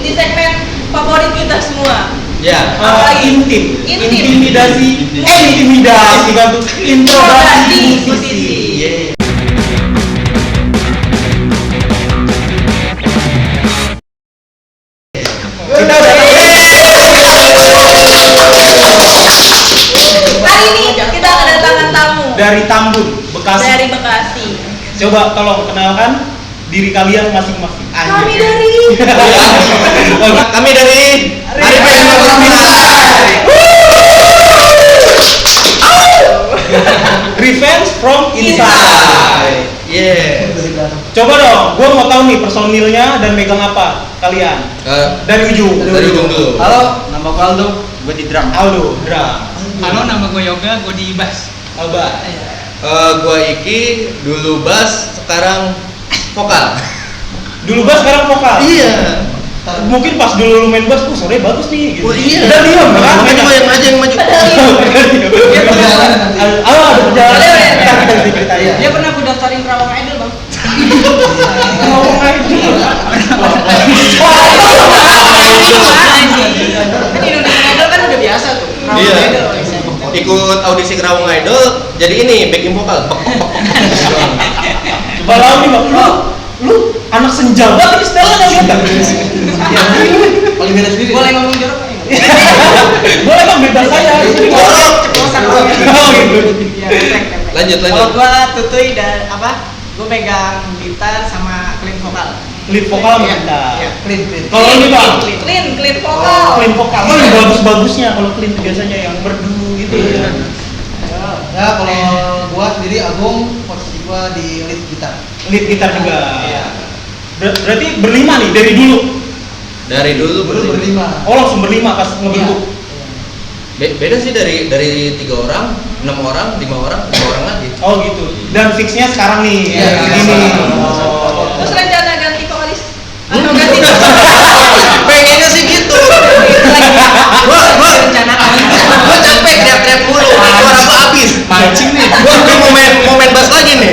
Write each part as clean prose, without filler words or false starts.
di segmen favorit kita semua. Ya, Intimidasi kan tuh introduksi musisi. Kita udah Hari ini kita kedatangan tamu dari Tambun, Bekasi. dari Bekasi. Coba tolong kenalkan diri kalian masing-masing. Kami dari Kami dari Arifin from Inside. Revenge from Inside. Yeah. Coba dong, gue mau tahu nih personilnya dan megang apa kalian? Dari ujung. Dari ujung dulu. Halo, nama gue Aldo, gue di drum. Aldo, drum. Halo, nama gue Yoga, gue di bass. Alba. Gua Iki, dulu bass, sekarang vokal. Dulu bass, sekarang vokal. Iya. Mungkin pas dulu lu main bass, suaranya bagus nih. Gitu. Oh iya. Udah diam kan? Yang maju. Dia pernah Ada perjalanan. Ntar kita bisa ceritain. Dia pernah aku daftarin Kerawang Idol, Bang. Ngomong aja. Kan Indonesia Idol kan udah biasa tuh. Kerawang Iya. Idol. Ikut audisi Kerawang Idol, jadi ini backing vokal. Coba lawan nih bang, lu anak senja banget setelan yang kita. Paling beda sendiri. Boleh ngomong jorok nggak? Boleh bang, bebas saya. Ceplosan Oh gitu. Iya, efek. Lanjut. Kalau gua Tutuy dan apa? Gua pegang gitar sama clean vokal. Lead vokal sama Iya. kita. Iya. Clean. Kalau ini bang, clean vokal. clean vokal. Mana yang bagus-bagusnya kalau clean itu biasanya yang merdu gitu. Ya kalau gua sendiri Agung, posisi gua di lead gitar. Lead gitar juga. Iya. Berarti berlima nih dari dulu. Dari dulu Dulu berlima. Oh langsung berlima pas ngebentuk. Beda sih dari 3 orang, 6 orang, 5 orang, 5 orang lagi. Oh gitu. Dan fixnya sekarang nih. Iya, Ini. sekarang. Terus rencana ganti vokalis atau ganti Pengennya sih gitu. Gua capek teriak-teriak mulu, suara gua habis. Mancing nih. Gua mau main bass lagi nih.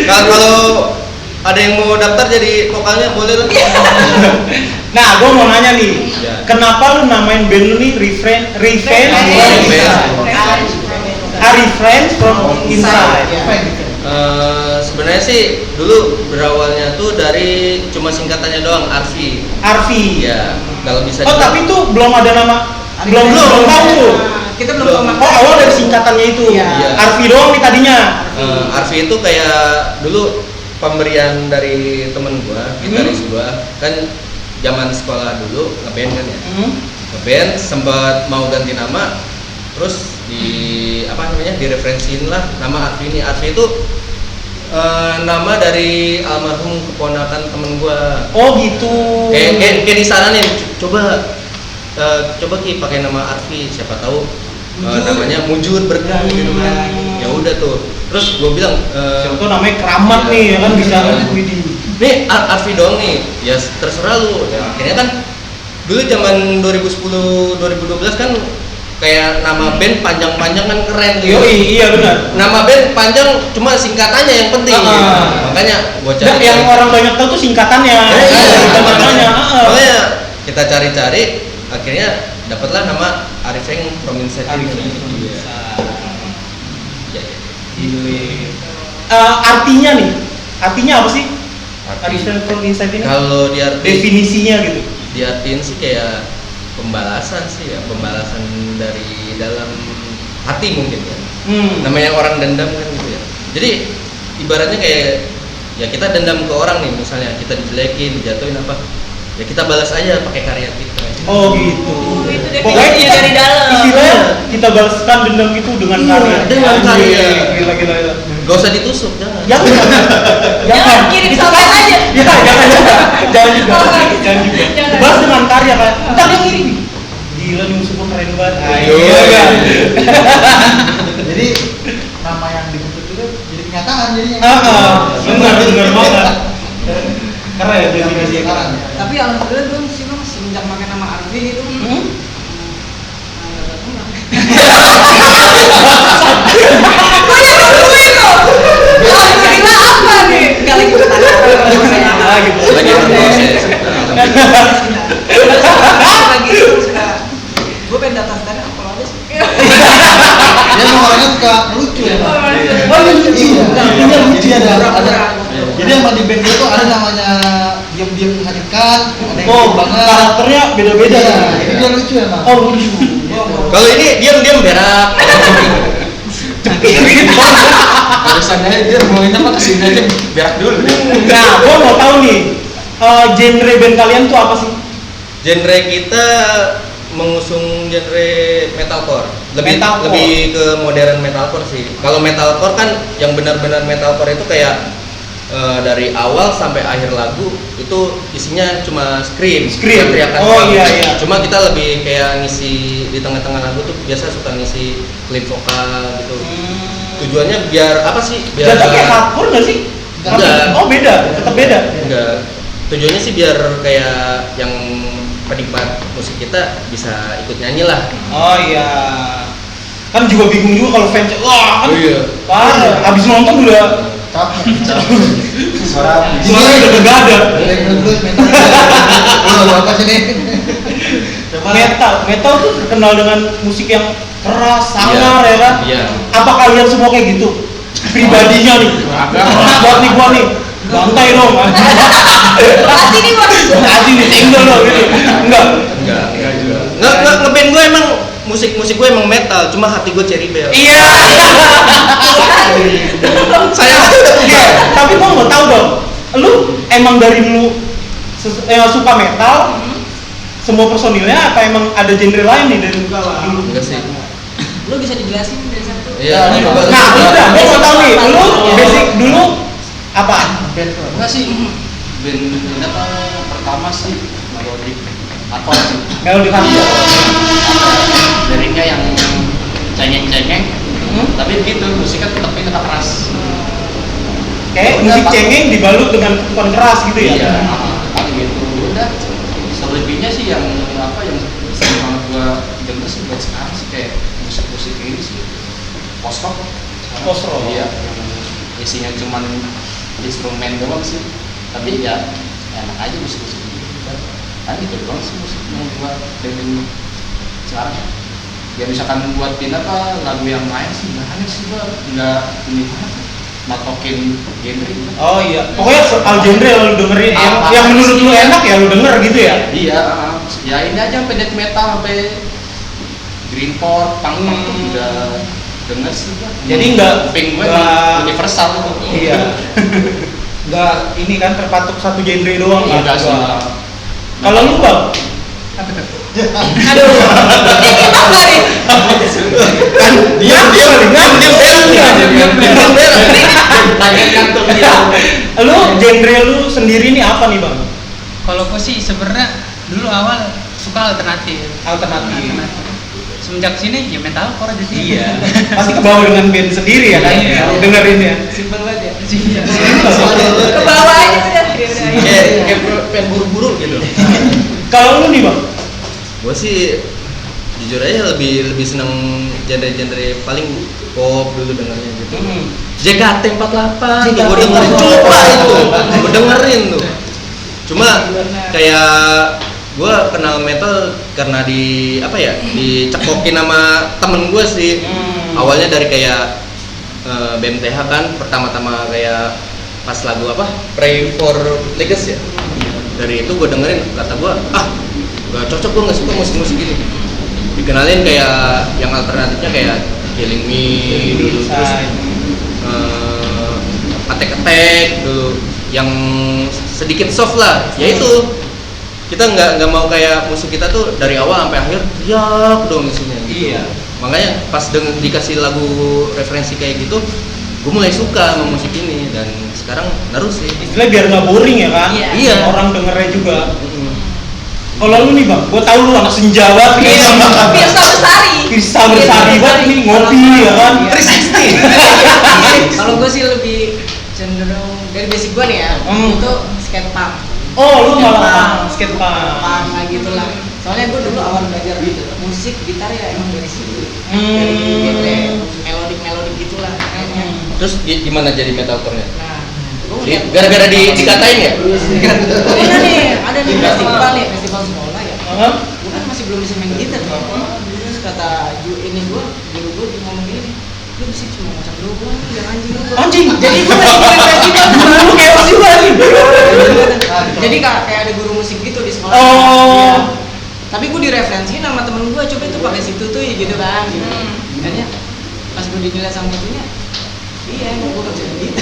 Kalau ada yang mau daftar jadi vokalnya boleh lah. Nah, gue mau nanya nih, Ya. kenapa lu namain band lu nih Revenge from Inside? Sebenarnya sih dulu berawalnya tuh dari cuma singkatannya doang, Arfi. Arfi. Ya, kalau bisa. Oh, tapi tuh belum ada nama. Belum tahu tuh. Kita belum Belum. ngomong. Oh, awal dari singkatannya itu. Iya. Arfi doang nih tadinya. Arfi itu kayak dulu pemberian dari temen gua, gitaris gua, kan zaman sekolah dulu ngeband kan ya. Ngeband sempat mau ganti nama, terus direferensiin lah nama Arfi ini. Arfi itu nama dari almarhum keponakan temen gua. Oh gitu. Kayak disaranin, coba Ki pakai nama Arfi, siapa tahu namanya mujur berkah gitu kan. Ya udah tuh. Terus gua bilang Siapa tuh namanya Keramat nih, ya kan bisa widih. nih Arfi doang nih, ya terserah lu. Ya, akhirnya kan dulu zaman 2010-2012 kan kayak nama band panjang-panjang kan keren gitu. Iya benar. Nama band panjang cuma singkatannya yang penting. Makanya gua Dan cari. yang orang banyak tahu tuh singkatannya. Namanya. Makanya kita cari-cari, akhirnya dapatlah nama Arifin from Inside. Artinya nih, artinya apa sih? Arifin from Inside ini? Kalau diartiin, Definisinya gitu. diartiin sih kayak pembalasan sih ya, pembalasan dari dalam hati mungkin ya. Namanya orang dendam kan gitu ya. Jadi ibaratnya kayak ya kita dendam ke orang nih, misalnya kita dijelekin, dijatuhin apa, ya kita balas aja pakai karya kita. Oh gitu. itu Pokoknya definisinya kita dari dalam. istilahnya kita balaskan dendam itu dengan Iya, karya. dengan karya. Gila. Gak usah ditusuk, jangan. Jangan. Jangan kirim Itu sampai kan- aja. Ya, jangan juga. Jangan juga. Oh, Jangan juga. jangan. Balas dengan karya kan. Entar dia ngirim. Gila nih musuh gua keren banget. Iya. kan? Jadi nama yang dibentuk itu jadi kenyataan jadinya. Benar banget. Keren ya definisi Sekarang. Tapi alhamdulillah belum sih Bang, semenjak pakai nama Arfi itu. Kok yang nungguin loh? Alhamdulillah apa nih? Enggak lagi bertanya. Lagi berproses. kalau di band gue tuh ada namanya diam-diam menghadirkan, ada yang Oh, banget. karakternya beda-beda. Iya, itu dia lucu emang. Oh, lucu. Kalau ini diam-diam berak. Alasannya dia ngomongin apa kesini aja berak dulu. Nah, gua mau tahu nih, genre band kalian tuh apa sih? Genre kita mengusung genre metalcore. Metalcore. Lebih ke modern metalcore sih. Kalau metalcore kan yang benar-benar metalcore itu kayak dari awal sampai akhir lagu itu isinya cuma scream. Teriakan Oh doang. iya. Cuma kita lebih kayak ngisi di tengah-tengah lagu tuh biasa suka ngisi klip vokal gitu. Tujuannya biar apa sih? Biar Jatuh kayak hardcore nggak sih? Enggak. Oh beda, tetap beda. Enggak. Tujuannya sih biar kayak yang penikmat musik kita bisa ikut nyanyi lah. Oh iya. Kan juga bingung juga kalau fans, wah kan. Oh iya. Parah. Abis nonton udah Capek. Suara semuanya udah begadang. Terus mental. Lu apa sih nih? Metal tuh terkenal dengan musik yang keras, sangar ya kan? Iya. Apa kalian semua kayak gitu? Pribadinya nih. Buat nih gua nih. Bantai dong. Hati nih bos. Hati nih single loh gitu. Enggak. Enggak juga. Ngeband gue emang musik gue emang metal, cuma hati gue Cherry Bell. Iya. Saya aja udah punya. Tapi gua mau tahu dong. Lu emang dari dulu suka metal? Semua personilnya apa emang ada genre lain nih dari dulu? Enggak sih. Lu bisa dijelasin dari satu? Iya, coba. Nah, udah, gua mau tahu nih. Lu basic dulu apa? enggak sih. Band apa pertama sih melodic hardcore sih. Melodi hardcore. Liriknya yang cengeng-cengeng. Tapi begitu musiknya tetap keras. Kayak musik cengeng dibalut dengan ketukan keras gitu ya? Iya, paling gitu. Udah selebihnya sih yang apa yang sering banget gua denger sih buat sekarang sih kayak musik-musik ini sih post rock. Post rock. Iya, yang isinya cuman instrumen doang sih. Tapi ya enak aja musik-musik ini. Kan itu doang sih musik yang gua dengerin sekarang. Ya misalkan buat pindah apa lagu yang lain sih bahannya sih gua nggak ini banget matokin genre. Oh iya, pokoknya soal genre yang lu dengerin, Apa yang menurut sih? lu enak ya lu denger gitu ya? Iya, ya ini aja sampai death metal sampai greencore, punk tuh udah denger sih gua. Jadi nggak- pink gue nggak- universal itu. Iya. Nggak ini kan terpatok satu genre doang kan? Enggak sih. Wah. Kalau lu bang? Aduh. Ini gimana nih? Diam berak. Tanya kantung dia. Lu genre lu sendiri nih apa nih bang? Kalau gue sih sebenarnya dulu awal suka alternatif. Alternatif. Semenjak sini ya metalcore jadi. Iya. Pasti kebawa dengan band sendiri ya kan? Iya. Dengerin ya. Simpel banget ya. Ke bawah aja udah. Kayak pengen buru-buru gitu. Kalau lu nih bang? Gue sih jujur aja lebih seneng genre-genre paling pop dulu dengarnya gitu. JKT48 tuh gue dengerin, coba itu gue dengerin tuh. Cuma kayak gue kenal metal karena dicekokin sama temen gue sih. Awalnya dari kayak BMTH kan pertama-tama kayak pas lagu apa Pray for Legacy ya. Dari itu gue dengerin, kata gue gak cocok, gue gak suka musik-musik gini. Dikenalin kayak yang alternatifnya kayak Killing Me dulu, terus Attack dulu, yang sedikit soft lah. Yaitu kita nggak mau kayak musik kita tuh dari awal sampai akhir teriak dong isinya. Gitu. Iya. Makanya pas dikasih lagu referensi kayak gitu, gue mulai suka sama musik ini dan sekarang nerus sih. Istilahnya biar nggak boring ya kan? Iya. Orang dengernya juga. Kalau lu nih bang, gua tahu lu anak senjawa nih. Pirsa Besari. Pirsa Besari banget nih ngopi ya kan? 360. Kalau gue sih lebih cenderung dari basic gue nih ya, itu skate punk. Oh lu malah Punk. skate punk. Punk kayak gitulah. Soalnya gue dulu awal belajar musik gitar ya emang dari situ. Dari genre melodik gitulah kayaknya. Terus gimana jadi metalcore-nya? Nah, gue ngeliat Gara-gara dikatain ya? ada nih festival sekolah ya. Gue kan masih belum bisa main gitar nih. Terus kata guru gue ngomong gini, lu bisa cuma ngocak doang, yang anjing lu. Anjing. Jadi gue lagi main festival. Lu chaos juga nih. kayak ada guru musik gitu di sekolah. Oh. Iya. Tapi gue direferensiin sama temen gue, coba itu pakai situ tuh gitu kan. Gitu. Makanya pas gue dinilai sama itunya, iya emang gue kerja gitu.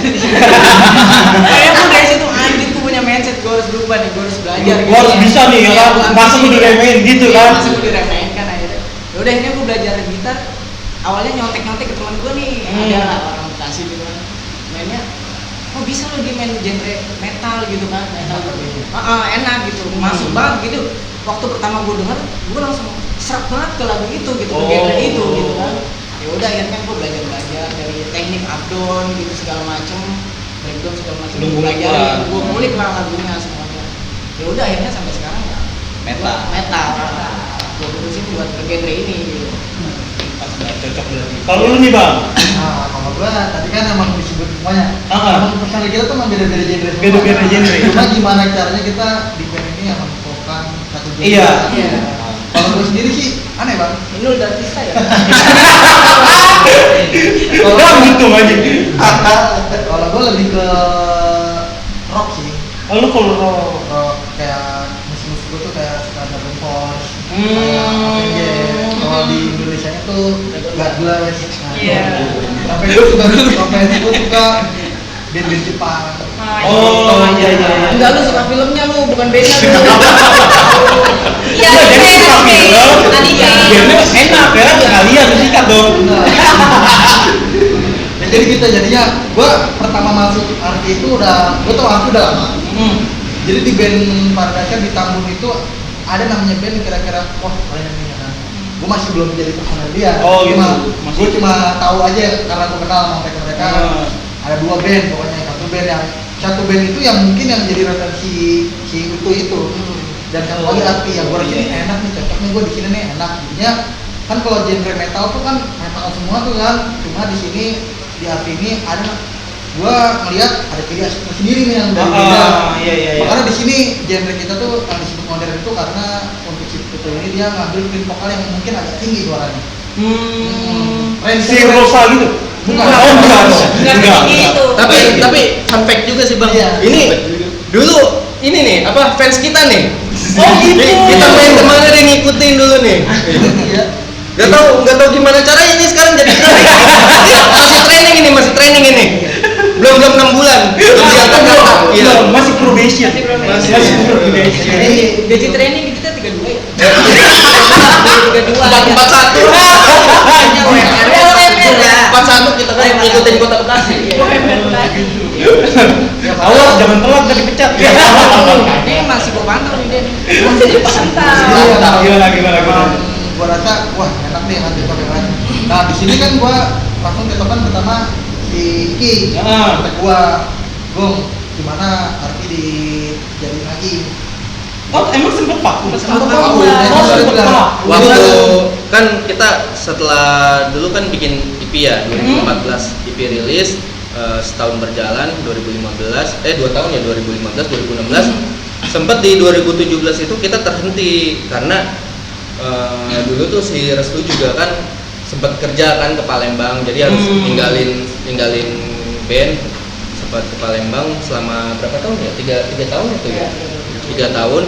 Kayak gue dari situ anjir gue punya mindset gue harus berubah nih, gue harus belajar. Gue harus bisa nih ya kan, masa gue diremehin gitu kan. Masa gue diremehin kan akhirnya. Yaudah akhirnya gue belajar gitar. Awalnya nyontek-nyontek ke teman gue nih, ada lah orang Bekasi gitu kan. Mainnya, oh bisa lo dia main genre metal gitu kan, metal gitu. Enak gitu, masuk banget gitu. Waktu pertama gue denger, gue langsung serak banget ke lagu itu gitu, ke genre itu gitu kan. Ya udah akhirnya gue belajar dari teknik updown gitu segala macem, breakdown segala macem. Gue belajarin, gue ngulik lah lagunya semuanya. Ya udah akhirnya sampai sekarang ya metal. Gue terusin buat ke genre ini gitu. Cocok berarti. Kalau lu nih bang? Nah, kalau gua tadi kan emang disebut semuanya. Emang personal kita tuh emang beda-beda genre. Beda-beda genre. Cuma gimana caranya kita di band ini yang menemukan satu genre. Iya. Kalau gua sendiri sih aneh bang. Ini udah artista ya? Kalau gitu aja. Kalau gua lebih ke rock sih. Lu kalau Rock kayak musik-musik gua tuh kayak Dragon Force, kayak Avenged. Kalau di Indonesia tuh God Bless. Iya. Sampai gua suka band-band Jepang. Oh iya. Enggak, lu suka filmnya lu, bukan bandnya lu. Iya, jadi suka film. anime. Gamenya enak ya, kalian sikat dong. Ya, jadi kita jadinya, gua pertama masuk arti itu gua tau arti udah lama. Jadi di band Paradise di Tambun itu ada namanya band kira-kira, wah kalian ini ya kan. Gue masih belum jadi personal dia. Oh gitu. Gue cuma tahu aja karena gue kenal sama mereka. Ada 2 band pokoknya, satu band itu yang mungkin yang jadi referensi si itu. Dan yang lagi arti ya gue ini enak nih, cocok nih gue di sini nih enak. Jadinya kan kalau genre metal tuh kan metal semua tuh kan, cuma di sini di arti ini ada gue ngeliat ada ciri khasnya sendiri nih yang dari beda. Iya. Makanya di sini genre kita tuh yang disebut modern itu karena untuk si Putu ini dia ngambil print vokal yang mungkin agak tinggi suaranya. Si Rosa gitu. Bukan. Enggak gitu. Tapi fun fact juga sih bang. Iya. Ini dulu ini nih apa fans kita nih. Oh gitu. Kita main kemana dia ngikutin dulu nih. Iya. Gak tau gimana caranya ini sekarang jadi training. masih training ini. Belum 6 bulan. Iya. Masih probation. Masih probation. Jadi gaji training kita 32 ya? 32 41. UMR 41 kita kan ngikutin Kota Bekasi. Awas jangan telat udah dipecat. Ini masih gua pantau nih dia nih. Masih dipantau. Gimana? Gua rasa wah enak nih nanti pakai kan. Nah di sini kan gua langsung tetokan pertama si Ki. Kata gua, Gong, gimana arti dijadiin lagi? Oh emang sempet vakum? Waktu kan kita setelah dulu kan bikin EP ya 2014 EP rilis setahun berjalan 2015 2 tahun ya 2015 2016 sempat di 2017 itu kita terhenti karena dulu tuh si Restu juga kan sempat kerja kan ke Palembang jadi harus tinggalin band sempat ke Palembang selama berapa tahun ya 3 tahun itu ya 3 tahun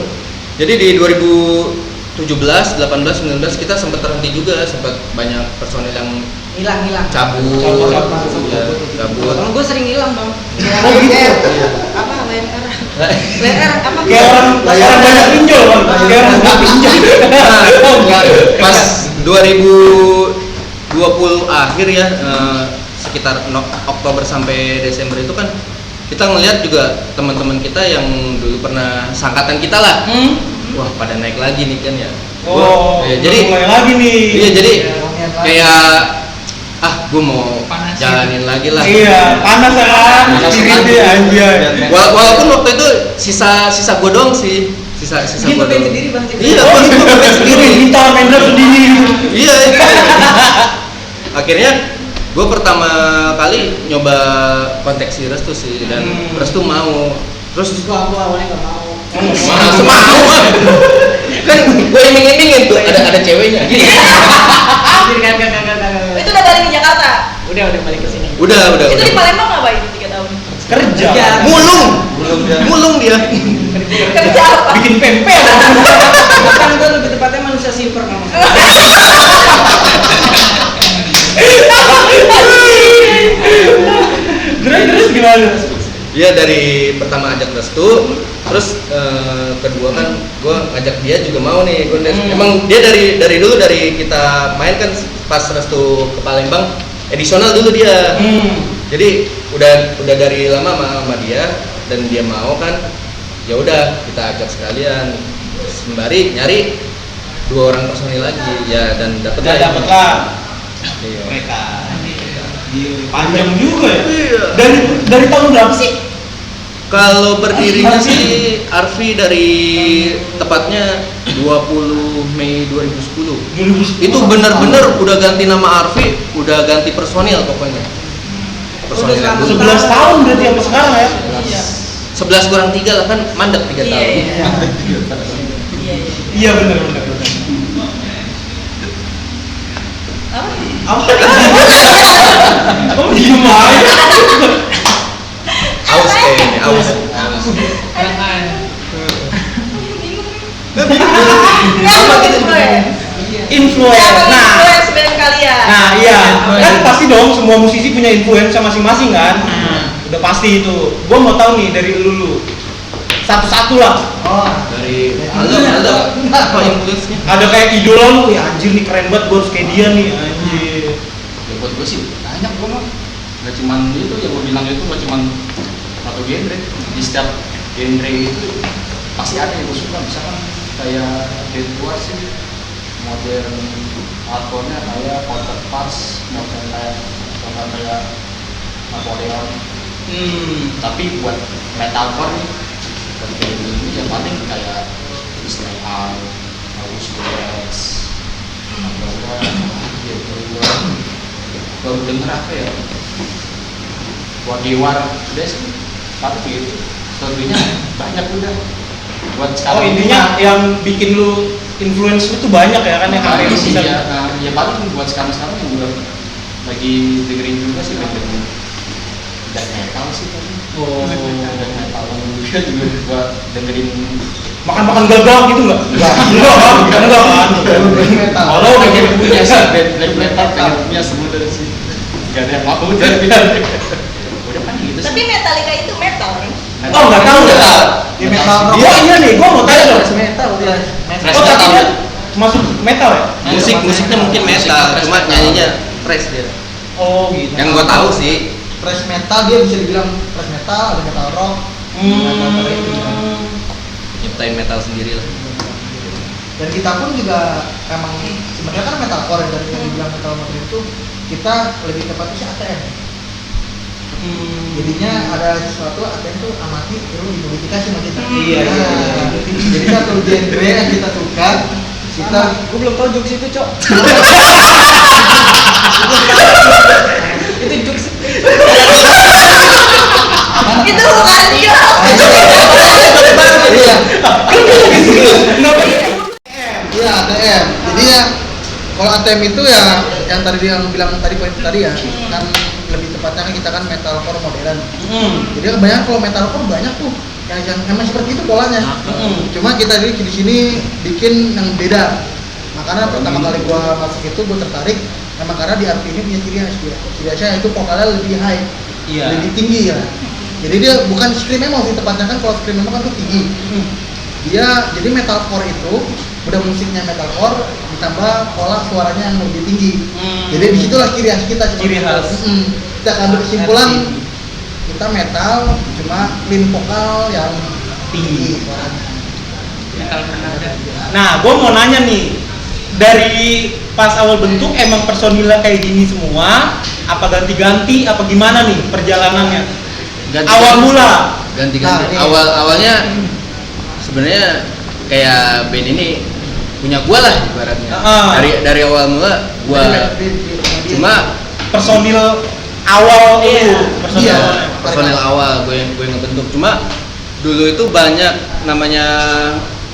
jadi di 2017, 18, 19 kita sempat terhenti juga sempat banyak personil yang hilang cabut. Kalau gue sering hilang bang. Oh gitu. Apa WR apa? Kayak orang banyak pinjol bang. Kayak orang banyak pinjol. Pas 2020 akhir ya sekitar Oktober sampai Desember itu kan kita ngelihat juga teman-teman kita yang dulu pernah sangkatan kita lah. Wah pada naik lagi nih kan ya. Jadi mulai lagi nih. Iya jadi kayak gue mau Panas jalanin lagi lah. Iya, panas kan. Gede anjay. Walaupun waktu itu sisa gue doang sih. Sisa Gitu gue main doang. sendiri bang. Iya, gue main sendiri. Kita main drum sendiri. Iya. Akhirnya gue pertama kali nyoba kontak si Restu sih dan Restu mau. Terus Gua awalnya nggak mau. mau kan gue iming-imingin tuh ada ceweknya. Itu udah balik ke Jakarta. Udah balik ke sini. Udah. Itu di Palembang ngapain 3 tahun? Kerja. Mulung dia. Kerja bikin pempek. Bukan, itu lebih tepatnya manusia simper kamu. Terus gimana? Iya, dari pertama ajak restu, terus kedua kan gue ngajak dia juga mau nih. Emang dia dari dulu dari kita main kan pas restu ke Palembang edisional dulu dia. Jadi udah dari lama sama dia dan dia mau kan. Ya udah kita ajak sekalian sembari nyari 2 orang personil lagi ya, dan dapet lah. Iya. Mereka. Panjang juga ya. Iya. Dari tahun berapa sih? Kalau berdirinya sih Arfi dari tepatnya 20 Mei 2010. Itu benar-benar udah ganti nama Arfi, udah ganti personil pokoknya. Personil Udah dulu. 11 tahun berarti sampai sekarang ya. Iya. 11 kurang 3 lah kan mandek 3 tahun. Iya. Iya benar. Apa? Kamu diem aja. Aus kayaknya, aus. Apa influence? Influence. Siapa Nah, influence band kalian? Nah iya, kan pasti dong semua musisi punya influencer masing-masing kan. Udah pasti itu. Gua mau tahu nih dari lu. Satu-satu lah. Oh, Dari ada apa influence-nya? Ada kayak idola lu, ya anjir nih keren banget, gua harus kayak dia nih anjir. Ya buat gue sih banyak gue mah. Gak cuman itu yang gue bilang itu gak cuman satu genre. Di setiap genre itu pasti ada yang gue suka. Misalkan kayak Dead War sih, modern hardcore-nya kayak Counterparts, modern kayak Napoleon. Tapi buat metalcore nih, seperti ini yang paling kayak Disney Out, Auswirx, baru denger apa ya? War udah sih, tapi gitu. Selebihnya banyak udah. Buat Oh sekarang intinya yang bikin lu influence lu tuh banyak ya kan yang paling lu sih bisa. ya, ya paling buat sekarang yang juga lagi dengerin juga sih band-band dan metal sih tadi. Oh. Dan metal juga buat dengerin Makan gagak gitu enggak? Enggak kan. metal. Kalau udah pengen gitu punya sih band metal pengen punya sebenarnya sih. Gak ada yang mau tapi udah kan gitu sih. Tapi Metallica itu metal kan? Oh enggak tahu ya. Di metal rock. Oh iya nih, gua mau tanya dong. Metal dia. Thrash Oh tapi metal. dia masuk metal ya? Musiknya mungkin metal, cuma nyanyinya thrash dia. Oh gitu. Yang gua tahu sih. Thrash metal dia bisa dibilang thrash metal, ada metal rock. Nyiptain metal sendiri lah. Dan kita pun juga emang sebenarnya kan metalcore dari yang dibilang metal modern itu kita lebih tepatnya sih ATM. Jadinya ada sesuatu ATM tuh amati terus dimodifikasi sama kita. Iya. Jadi satu genre yang kita suka kita Gue belum tahu jokes itu, Cok. Itu jokes. Itu bukan dia. Iya. Kenapa? Iya ATM. Jadi ya kalau ATM itu ya yang tadi dia bilang tadi poin tadi ya kan lebih tepatnya kan kita kan metalcore modern. Jadi kebanyakan kalau metalcore banyak tuh yang emang seperti itu polanya. Cuma kita di sini bikin yang beda. Makanya pertama kali gua masuk itu gua tertarik emang karena di Arfi ini punya ciri khas dia. Ciri khasnya itu vokalnya lebih high, Iya. lebih tinggi ya. Jadi dia bukan scream emo sih tepatnya kan kalau scream emo kan tuh tinggi. Dia jadi metalcore itu udah musiknya metalcore ditambah pola suaranya yang lebih tinggi. Jadi disitulah ciri khas kita. Ciri khas. Kita ambil kesimpulan kita metal cuma clean vokal yang tinggi suaranya. Nah, gua mau nanya nih, dari pas awal bentuk emang personilnya kayak gini semua, apa ganti-ganti, apa gimana nih perjalanannya? Awal mula. Ganti-ganti. Nah, Awalnya sebenarnya kayak band ini punya gua lah ibaratnya. Dari awal mula gua cuma Personil awal Iya. personil Iya. awalnya. personil awal gue ngebentuk, cuma dulu itu banyak namanya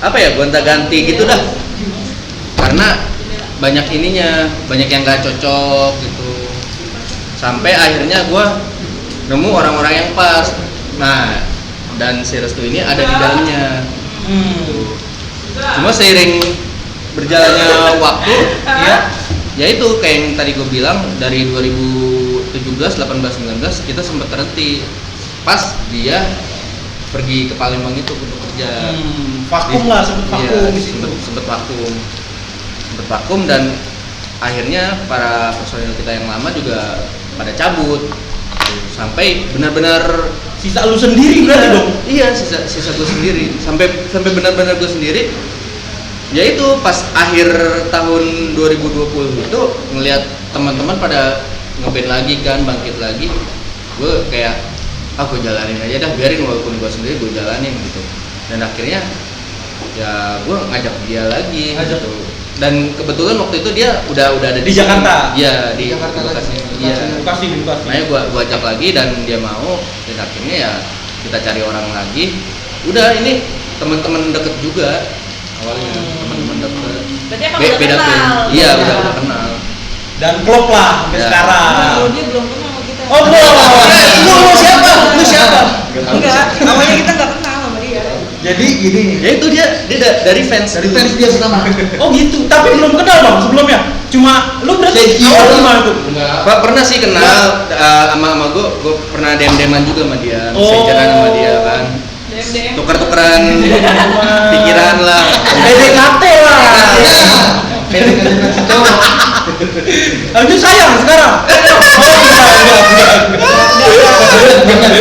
apa ya, gonta-ganti gitu dah, karena banyak ininya, banyak yang gak cocok gitu, sampai akhirnya gue nemu orang-orang yang pas. Nah, dan si Restu ini ada di dalamnya. Cuma seiring berjalannya waktu ya itu kayak yang tadi gue bilang, dari 2017, 18, 19 kita sempat terhenti pas dia pergi ke Palembang itu untuk kerja. Vakum lah, sempet vakum di situ. Sempet vakum dan akhirnya para personil kita yang lama juga pada cabut sampai benar-benar Sisa lu sendiri berarti dong? Iya, sisa gue sendiri sampai benar-benar gue sendiri. Ya itu pas akhir tahun 2020 itu ngelihat teman-teman pada ngeband lagi kan, bangkit lagi. Gue kayak gue jalanin aja dah, biarin walaupun gue sendiri gue jalanin gitu. Dan akhirnya ya gue ngajak dia lagi gitu. Dan kebetulan waktu itu dia udah ada di Jakarta. Iya, di Jakarta Bekasi. lagi. Iya. Bekasi. Makanya gua ajak lagi dan dia mau, dan akhirnya ya kita cari orang lagi. Udah, ini teman-teman deket juga awalnya, teman-teman deket. Berarti emang udah Beda kenal. band. Iya, udah kenal. Dan klop lah sampai Ya. sekarang. Kalau dia belum kenal sama kita. Oh, belum. Lu siapa? Lu siapa? Enggak, awalnya kita nggak kenal sama dia. Jadi gini, Ya itu dia dari fans. dari fans dia pertama. Oh gitu, tapi belum kenal bang sebelumnya. Cuma lu berarti awal gimana tuh? Pernah sih kenal sama gue pernah dem-deman juga sama dia, Oh. sejalan sama dia kan. DM. Tuker-tukeran pikiran lah. PDKT lah. Lanjut sayang sekarang.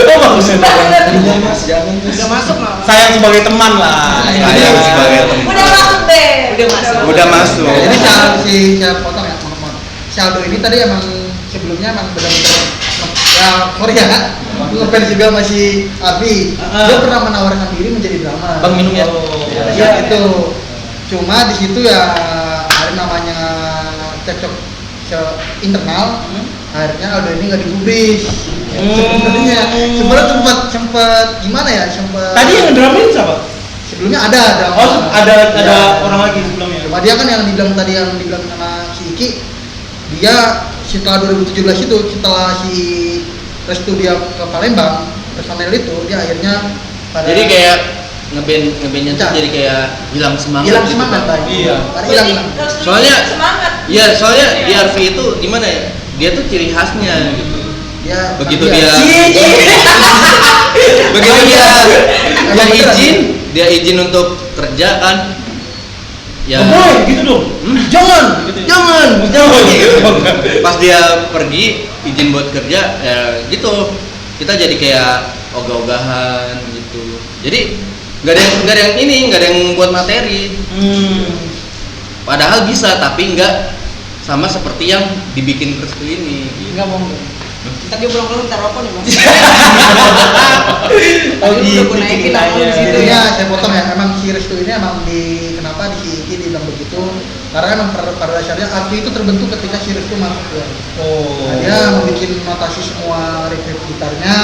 Oh bagus. Udah masuk malah. Sayang sebagai teman lah. Sayang sebagai teman. Udah masuk deh. Udah masuk. Jadi saya potong ya, teman-teman. Si Aldo ini tadi emang sebelumnya emang benar-benar ya sorry ya, ngefans juga masih Arfi. Dia pernah menawarkan diri menjadi drama. Bang minum ya. Ya itu. Cuma di situ ya ada namanya cekcok internal. Akhirnya Aldo ini nggak digubris. Sebenarnya sempat gimana ya, Tadi yang ngedramain siapa? sebelumnya ada Oh ada Ya. orang lagi sebelumnya. Cuma dia kan yang dibilang sama si Iki, dia setelah 2017 itu, setelah si Restu dia ke Palembang, personel itu dia akhirnya pada Jadi kayak ngebandnya tuh jadi kayak hilang semangat. hilang gitu, semangat Bang. Bang. Iya. Pada hilang. Soalnya- semangat. Iya, soalnya di RV itu gimana ya? Dia tuh ciri khasnya gitu. Dia Begitu tapi dia begitu dia izin untuk kerja kan. Ya. Oh boy, gitu dong. Jangan, Gitu ya? jangan. Oh, Pas dia pergi izin buat kerja ya gitu. Kita jadi kayak ogah-ogahan gitu. Jadi nggak ada yang buat materi. Padahal bisa, tapi nggak sama seperti yang dibikin Restu ini. Enggak bohong. Kita dia pulang-pulang minta rokok nih, Bang. Oh Tadi gitu. udah gue naikin ceritanya. awal di situ Intinya ya. saya potong ya, emang si Restu ini emang kenapa di si Iki dibilang begitu, karena emang pada dasarnya arti itu terbentuk ketika si Restu masuk ya. Oh. Nah, dia membuat notasi semua riff gitarnya.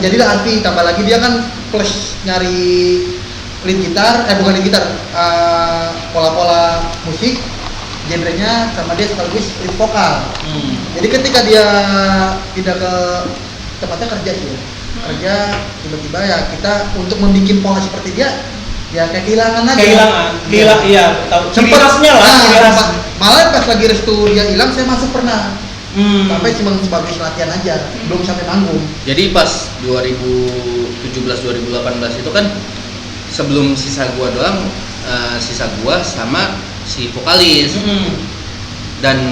Jadilah arti, tambah lagi dia kan plus nyari lead gitar, bukan lead gitar, pola-pola musik, genrenya, sama dia sekaligus lead vokal. Jadi ketika dia pindah ke tempatnya kerja sih ya, kerja tiba-tiba ya kita untuk membuat pola seperti dia ya kayak kehilangan aja. Kehilangan, iya. Tahu ciri Sempat khasnya lah. Ciri khas. malah pas lagi Restu dia hilang saya masuk pernah. Sampai cuma sebagai latihan aja, belum sampai manggung. Jadi pas 2017-2018 itu kan sebelum sisa gua doang, sisa gua sama si vokalis. Dan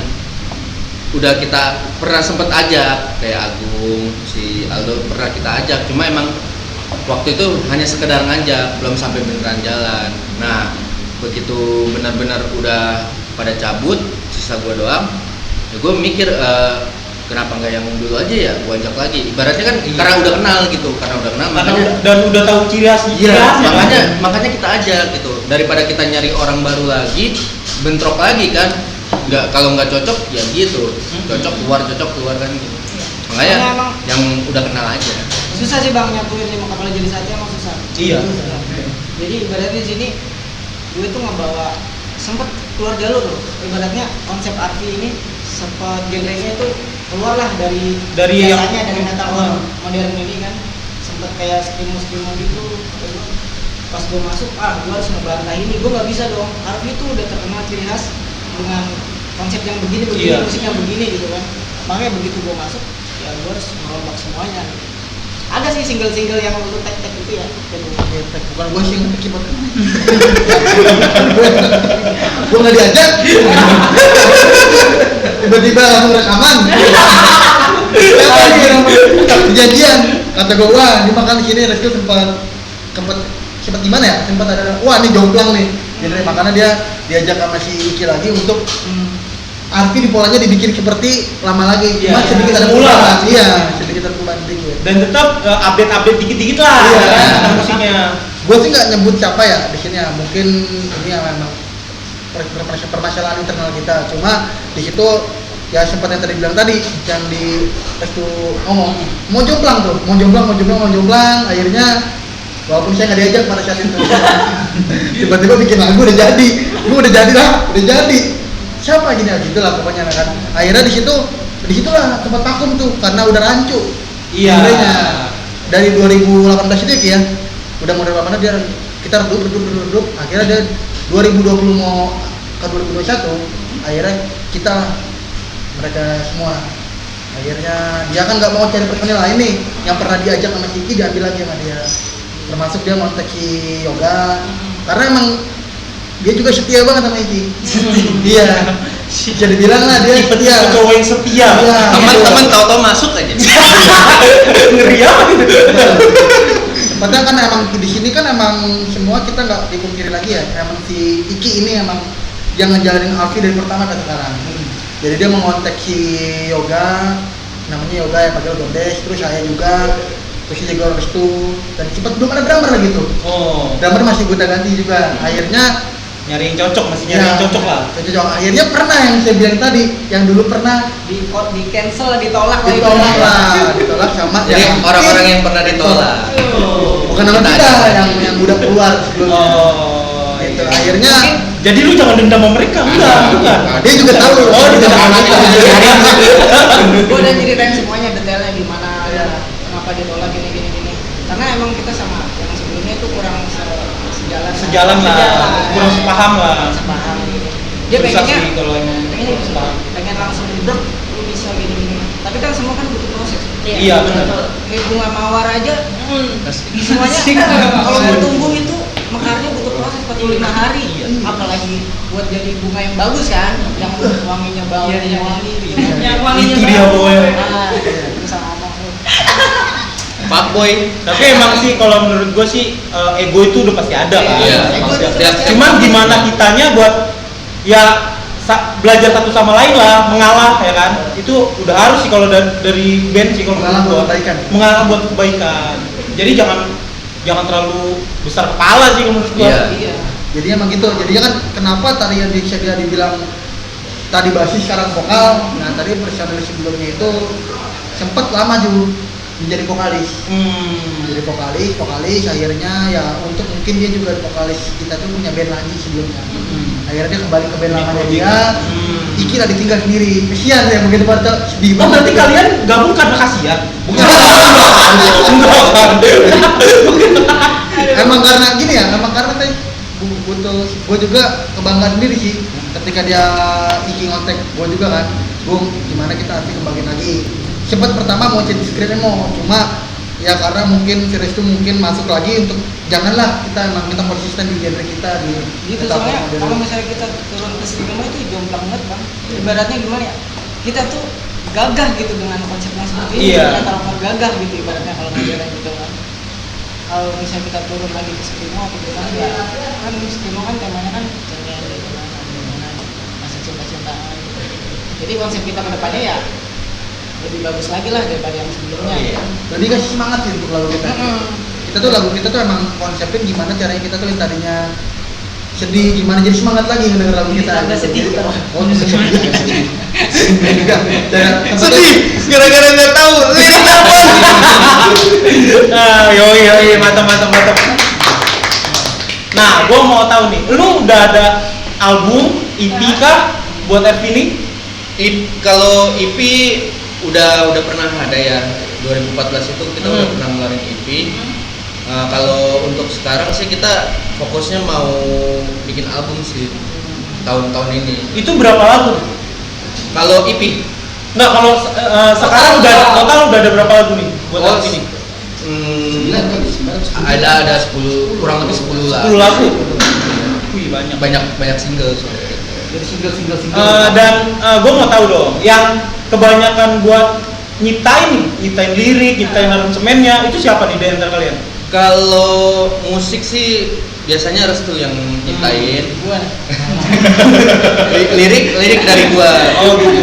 udah kita pernah sempet ajak kayak Agung, si Aldo pernah kita ajak, cuma emang waktu itu hanya sekedar ngajak, belum sampai beneran jalan. Nah begitu benar-benar udah pada cabut, sisa gua doang, ya gue mikir kenapa nggak yang dulu aja ya gua ajak lagi, ibaratnya kan karena udah kenal gitu, Dan udah tahu ciri khas. iya, makanya kita ajak gitu, daripada kita nyari orang baru lagi, bentrok lagi kan. Kalau nggak cocok ya gitu, cocok keluar kan gitu. Makanya Soalnya emang- yang udah kenal aja. Susah sih Bang nyatuin 5 kapal jadi satu, emang susah. Iya. Susah. Jadi ibaratnya di sini gue tuh ngebawa sempet keluar jalur loh. Ibaratnya konsep arti ini sempat genrenya itu keluarlah dari yang- biasanya dari metal modern ini kan, sempet kayak skimo gitu. pas gue masuk gue harus ngebantai ini, gue nggak bisa dong. Arfi itu udah terkenal ciri khas dengan konsep yang begini musik yang begini gitu kan. Makanya begitu gue masuk ya gue harus merombak semuanya. Ada sih single-single yang lu tek-tek itu ya. Bukan gue sih yang ngetek keyboard. Gue nggak diajak. Tiba-tiba langsung rekaman. Kejadian kata gue, wah dimakan di sini Restu sempat gimana ya? Sempat ada, wah ini jomplang nih. Jadi makanya dia diajak sama si Iki lagi untuk Arfi di polanya dibikin seperti lama lagi, cuma sedikit ada perubahan. Iya, sedikit ada perubahan dikit. Dan tetap update dikit-dikit lah, kan musiknya. Gue sih nggak nyebut siapa ya di sini ya, mungkin ini yang memang permasalahan internal kita. Cuma di situ ya sempat yang tadi bilang tadi, yang di Restu ngomong mau jomplang, akhirnya walaupun saya nggak diajak pada saat itu, tiba-tiba bikin lagu udah jadi, siapa gini ya gitulah pokoknya kan. Akhirnya disitulah tempat vakum tuh karena udah rancu. Iya. Sebenarnya dari 2018 itu ya, udah model mana dia kita redup, akhirnya dia 2020 mau ke 2021, akhirnya kita mereka semua akhirnya dia kan nggak mau cari personil lain nih yang pernah diajak sama Kiki, diambil lagi sama dia, termasuk dia mau teki yoga karena emang dia juga setia banget sama Iki. Iya. Bisa dibilang lah dia setia. Cowok yang setia. Iya. Teman-teman tahu-tahu masuk aja. Ngeri amat. Padahal kan emang di sini kan emang semua kita nggak dipungkiri lagi ya. Emang si Iki ini emang yang ngejalanin Arfi dari pertama ke sekarang. Jadi dia mengontak si Yoga, namanya Yoga ya panggil Gondes, terus saya juga, terus dia juga Restu, dan sempat belum ada drummer lagi tuh. Oh. Drummer masih gue ganti juga. Akhirnya Nyari yang cocok, masih nyari yang cocok lah. Cocok. Akhirnya pernah yang saya bilang tadi, yang dulu pernah di cancel, ditolak sama Jadi yang orang-orang yang pernah ditolak. bukan nama kita yang udah keluar sebelumnya. Oh, Gitu. iya. Akhirnya Jadi lu jangan dendam sama mereka, bukan. dia juga tahu. Oh, dia juga tahu. Gue udah ceritain semuanya detailnya gimana, kenapa dia tolak gini. Karena emang kita sama yang sebelumnya itu kurang sejalan kurang sepaham lah. Dia Susah pengennya sih kalau emang kurang sepaham. pengen langsung brek, lu bisa gini. Tapi kan semua kan butuh proses. Iya, benar. Kayak bunga mawar aja, semuanya kalau mau tumbuh itu mekarnya butuh proses 45 hari. Apalagi buat jadi bunga yang bagus kan, yang wanginya bau, wangi gitu. Yang wanginya Itu dia boy. Bisa ngomong. Pak Boy. Tapi emang sih kalau menurut gue sih ego itu udah pasti ada kan. Iya. Pasti Ego itu ada. pasti ada. Cuman gimana kitanya buat ya belajar satu sama lain lah, mengalah ya kan. Itu udah harus sih kalau dari band sih kalau Mengalah menurut buat gua. kebaikan. Mengalah buat kebaikan. Jadi jangan terlalu besar kepala sih menurut gua. Iya. Jadi emang gitu. Jadinya kan kenapa tadi yang dia dibilang tadi basis sekarang vokal. Nah tadi personil sebelumnya itu sempat lama juga menjadi vokalis. Jadi vokalis akhirnya ya untuk mungkin dia juga vokalis kita tuh punya band lagi sebelumnya. Akhirnya dia kembali ke band lamanya dia. Iki lah ditinggal sendiri. Kesian ya begitu pada sedih. Oh, berarti kalian gabung karena kasihan? Bukan. Emang karena gini ya, emang karena kayak butuh, gue juga kebanggaan sendiri sih ketika dia Iki ngontek gue juga kan, Bung gimana kita nanti kembangin lagi. Sempat pertama mau jadi screen emo, cuma ya karena mungkin Virus itu mungkin masuk lagi untuk janganlah kita emang kita konsisten di genre kita di Gitu tetap soalnya modern. kalau misalnya kita turun ke sinema itu jomplang banget bang. Ibaratnya gimana ya? Kita tuh gagah gitu dengan konsep yang seperti ini. Iya. Kita terlalu gagah gitu ibaratnya kalau ngajarin gitu kan. Kalau misalnya kita turun lagi ke skrimo atau gimana ya kan skrimo kan temanya kan cengeng gitu kan, gimana masa cinta-cintaan gitu. Jadi konsep kita ke depannya ya lebih bagus lagi lah daripada yang sebelumnya. Iya. Jadi kasih semangat sih untuk lagu kita. Kita tuh lagu kita tuh emang konsepin gimana caranya kita tuh yang tadinya sedih gimana jadi semangat lagi ngedenger lagu kita. Jadi tambah sedih. Oh, sedih. Sedih gara-gara nggak tahu lirik apa. Yoi, mantap. Nah, gua mau tahu nih, lu udah ada album, EP kah buat RV ini? Kalau EP udah pernah ada ya, 2014 itu kita udah pernah ngeluarin EP. Kalau untuk sekarang sih kita fokusnya mau bikin album sih tahun-tahun ini. Itu berapa lagu? Kalau EP, Enggak, kalau sekarang total udah ada berapa lagu nih buat Oh, album ini? ada 10, kurang lebih 10 lah. 10 lagu. Wih, banyak single soalnya. Jadi single. Dan gue mau tahu dong, yang kebanyakan buat nyiptain lirik, nyiptain aransemennya, itu siapa nih dari antara kalian? Kalau musik sih biasanya Restu yang nyiptain. Gua lirik dari gua. Oh gitu.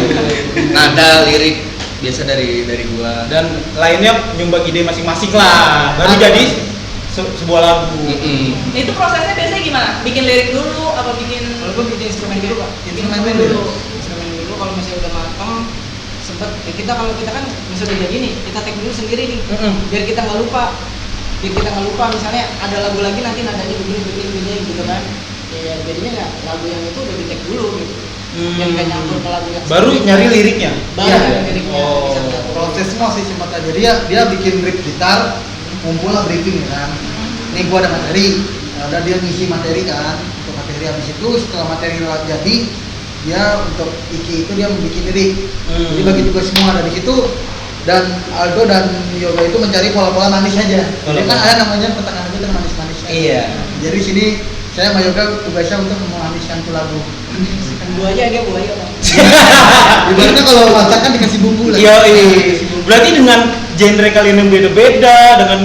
Nada lirik biasa dari gua. Dan lainnya nyumbang ide masing-masing lah, baru jadi sebuah lagu. Itu prosesnya biasanya gimana? Bikin lirik dulu apa bikin? kalau gua bikin instrumen dulu Pak. Instrumen dulu. Instrumen dulu kalau misalnya udah matang sempet kita kalau kita kan misalnya udah jadi nih kita take dulu sendiri nih biar kita nggak lupa misalnya ada lagu lagi nanti nadanya begini gitu kan ya jadinya nggak lagu yang itu udah di take dulu gitu yang nggak nyambung ke lagu yang Baru sebelumnya. nyari liriknya. baru Iya. nyari liriknya Oh. bisa tahu. Proses semua sih simpelnya. Jadi dia bikin riff gitar, ngumpul lah briefing ya kan. Nih gua ada materi, ada dia ngisi materi kan. Untuk materi habis itu setelah materi jadi dia untuk Iki itu dia membuat lirik. Jadi bagi tugas semua dari situ dan Aldo dan Yoga itu mencari pola-pola manis aja. Jadi kan ada namanya pertengahan itu manis-manis. Iya. Jadi sini saya sama Yoga tugasnya untuk memaniskan tuh lagu. gua aja dia Pak. Ibaratnya kalau masak kan dikasih bumbu lah. Iya. Berarti dengan genre kalian yang beda-beda, dengan